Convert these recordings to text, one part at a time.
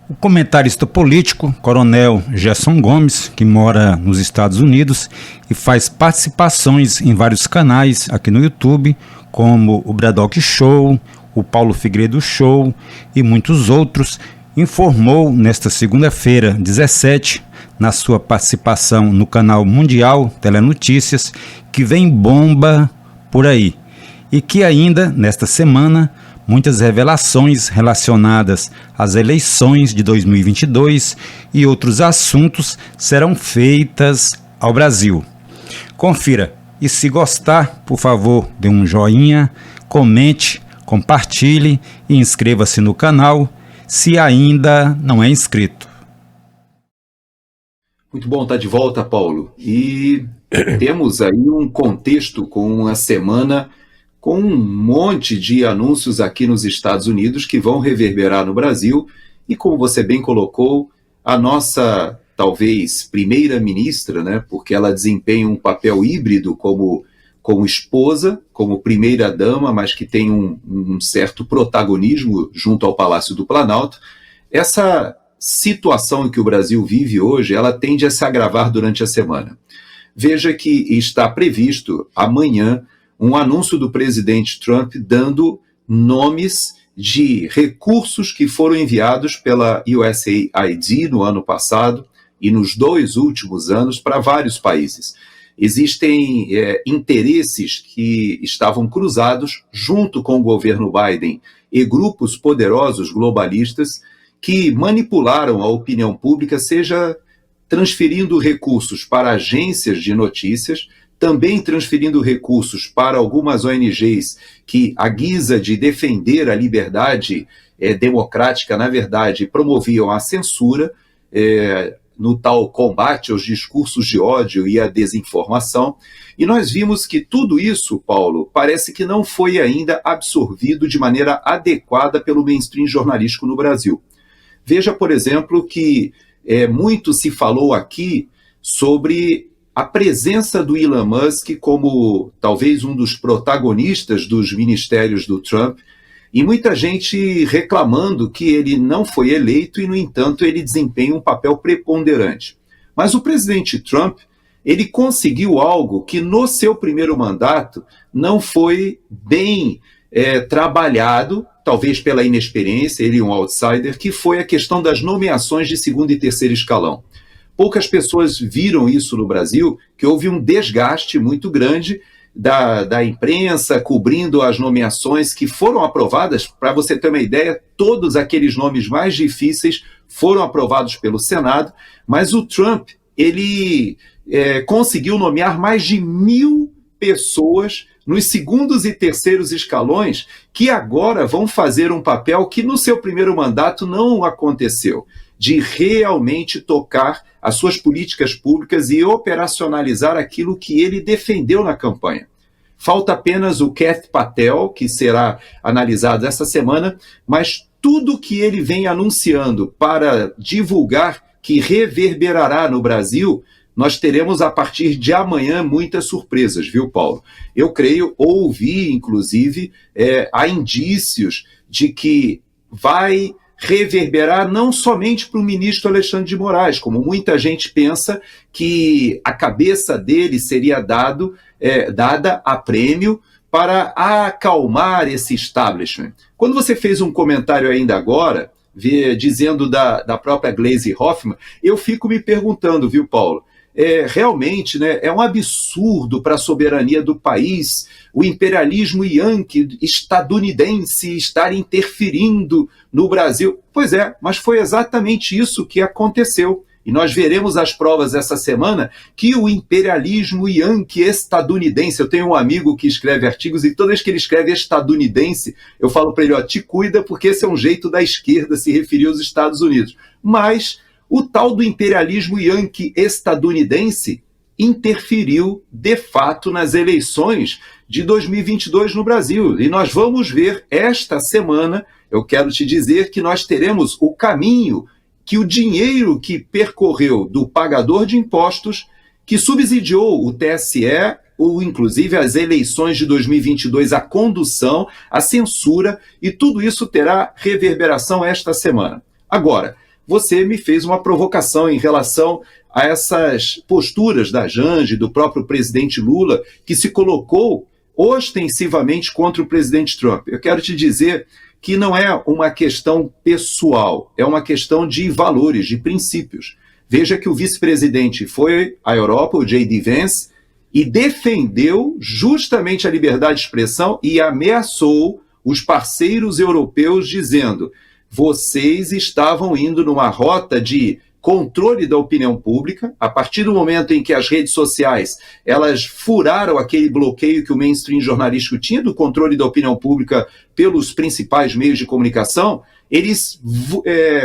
O comentarista político, Coronel Gerson Gomes, que mora nos Estados Unidos e faz participações em vários canais aqui no YouTube, como o Braddock Show, o Paulo Figueiredo Show e muitos outros, informou nesta segunda-feira, 17, na sua participação no canal Mundial Telenotícias, que vem bomba por aí e que ainda, nesta semana, muitas revelações relacionadas às eleições de 2022 e outros assuntos serão feitas ao Brasil. Confira e, se gostar, por favor, dê um joinha, comente, compartilhe e inscreva-se no canal se ainda não é inscrito. Muito bom estar de volta, Paulo. E temos aí um contexto com uma semana com um monte de anúncios aqui nos Estados Unidos que vão reverberar no Brasil e, como você bem colocou, a nossa, talvez, primeira-ministra, né, porque ela desempenha um papel híbrido como esposa, como primeira-dama, mas que tem um certo protagonismo junto ao Palácio do Planalto. Essa situação em que o Brasil vive hoje, ela tende a se agravar durante a semana. Veja que está previsto amanhã um anúncio do presidente Trump dando nomes de recursos que foram enviados pela USAID no ano passado e nos 2 últimos anos para vários países. Existem interesses que estavam cruzados junto com o governo Biden e grupos poderosos globalistas que manipularam a opinião pública, seja transferindo recursos para agências de notícias, também transferindo recursos para algumas ONGs que, à guisa de defender a liberdade democrática, na verdade, promoviam a censura no tal combate aos discursos de ódio e à desinformação. E nós vimos que tudo isso, Paulo, parece que não foi ainda absorvido de maneira adequada pelo mainstream jornalístico no Brasil. Veja, por exemplo, que muito se falou aqui sobre a presença do Elon Musk como talvez um dos protagonistas dos ministérios do Trump, e muita gente reclamando que ele não foi eleito e, no entanto, ele desempenha um papel preponderante. Mas o presidente Trump, ele conseguiu algo que no seu primeiro mandato não foi bem trabalhado, talvez pela inexperiência, ele é um outsider, que foi a questão das nomeações de segundo e terceiro escalão. Poucas pessoas viram isso no Brasil, que houve um desgaste muito grande da imprensa cobrindo as nomeações que foram aprovadas. Para você ter uma ideia, todos aqueles nomes mais difíceis foram aprovados pelo Senado, mas o Trump, ele conseguiu nomear mais de 1.000 pessoas nos segundos e terceiros escalões que agora vão fazer um papel que no seu primeiro mandato não aconteceu, de realmente tocar as suas políticas públicas e operacionalizar aquilo que ele defendeu na campanha. Falta apenas o Keith Patel, que será analisado essa semana, mas tudo que ele vem anunciando para divulgar que reverberará no Brasil, nós teremos a partir de amanhã muitas surpresas, viu, Paulo? Eu creio, ouvi inclusive, há indícios de que vai reverberar não somente para o ministro Alexandre de Moraes, como muita gente pensa que a cabeça dele seria dada a prêmio para acalmar esse establishment. Quando você fez um comentário ainda agora, dizendo da própria Gleisi Hoffmann, eu fico me perguntando, viu, Paulo? Realmente, né, é um absurdo para a soberania do país o imperialismo yankee estadunidense estar interferindo no Brasil. Pois é, mas foi exatamente isso que aconteceu. E nós veremos as provas essa semana que o imperialismo yankee estadunidense, eu tenho um amigo que escreve artigos e toda vez que ele escreve estadunidense, eu falo para ele, te cuida, porque esse é um jeito da esquerda se referir aos Estados Unidos. Mas o tal do imperialismo yankee estadunidense interferiu, de fato, nas eleições de 2022 no Brasil. E nós vamos ver esta semana, eu quero te dizer que nós teremos o caminho que o dinheiro que percorreu do pagador de impostos, que subsidiou o TSE, ou inclusive as eleições de 2022, a condução, a censura, e tudo isso terá reverberação esta semana. Agora, você me fez uma provocação em relação a essas posturas da Janja, do próprio presidente Lula, que se colocou ostensivamente contra o presidente Trump. Eu quero te dizer que não é uma questão pessoal, é uma questão de valores, de princípios. Veja que o vice-presidente foi à Europa, o J.D. Vance, e defendeu justamente a liberdade de expressão e ameaçou os parceiros europeus dizendo: vocês estavam indo numa rota de controle da opinião pública, a partir do momento em que as redes sociais elas furaram aquele bloqueio que o mainstream jornalístico tinha do controle da opinião pública pelos principais meios de comunicação, eles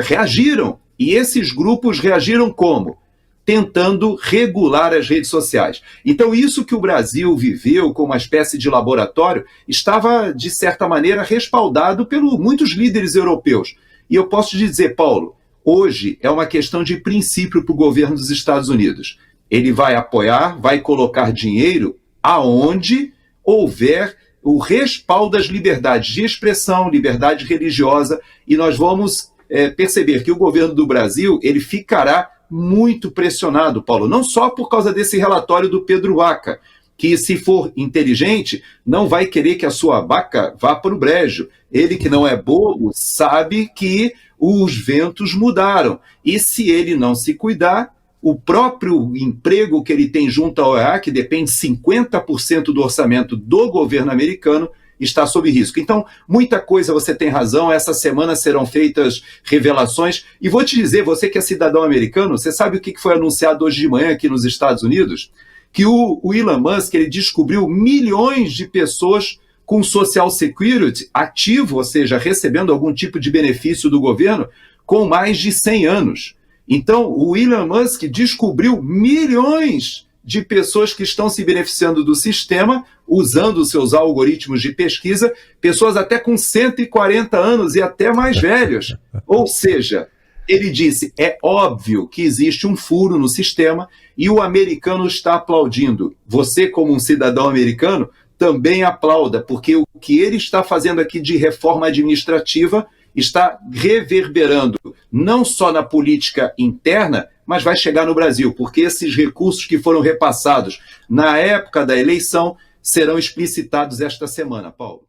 reagiram. E esses grupos reagiram como? Tentando regular as redes sociais. Então, isso que o Brasil viveu como uma espécie de laboratório estava, de certa maneira, respaldado por muitos líderes europeus. E eu posso te dizer, Paulo, hoje é uma questão de princípio para o governo dos Estados Unidos. Ele vai apoiar, vai colocar dinheiro aonde houver o respaldo das liberdades de expressão, liberdade religiosa, e nós vamos perceber que o governo do Brasil ele ficará muito pressionado, Paulo, não só por causa desse relatório do Pedro Vaca, que se for inteligente, não vai querer que a sua vaca vá para o brejo. Ele que não é bobo, sabe que os ventos mudaram. E se ele não se cuidar, o próprio emprego que ele tem junto à OEA, que depende 50% do orçamento do governo americano, está sob risco. Então, muita coisa, você tem razão, essa semana serão feitas revelações, e vou te dizer, você que é cidadão americano, você sabe o que foi anunciado hoje de manhã aqui nos Estados Unidos? Que o Elon Musk ele descobriu milhões de pessoas com Social Security ativo, ou seja, recebendo algum tipo de benefício do governo, com mais de 100 anos. Então, o Elon Musk descobriu milhões de pessoas que estão se beneficiando do sistema, usando os seus algoritmos de pesquisa, pessoas até com 140 anos e até mais velhos. Ou seja, ele disse, é óbvio que existe um furo no sistema e o americano está aplaudindo. Você, como um cidadão americano, também aplauda, porque o que ele está fazendo aqui de reforma administrativa está reverberando não só na política interna, mas vai chegar no Brasil, porque esses recursos que foram repassados na época da eleição serão explicitados esta semana, Paulo.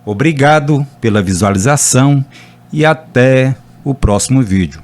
Obrigado pela visualização e até o próximo vídeo.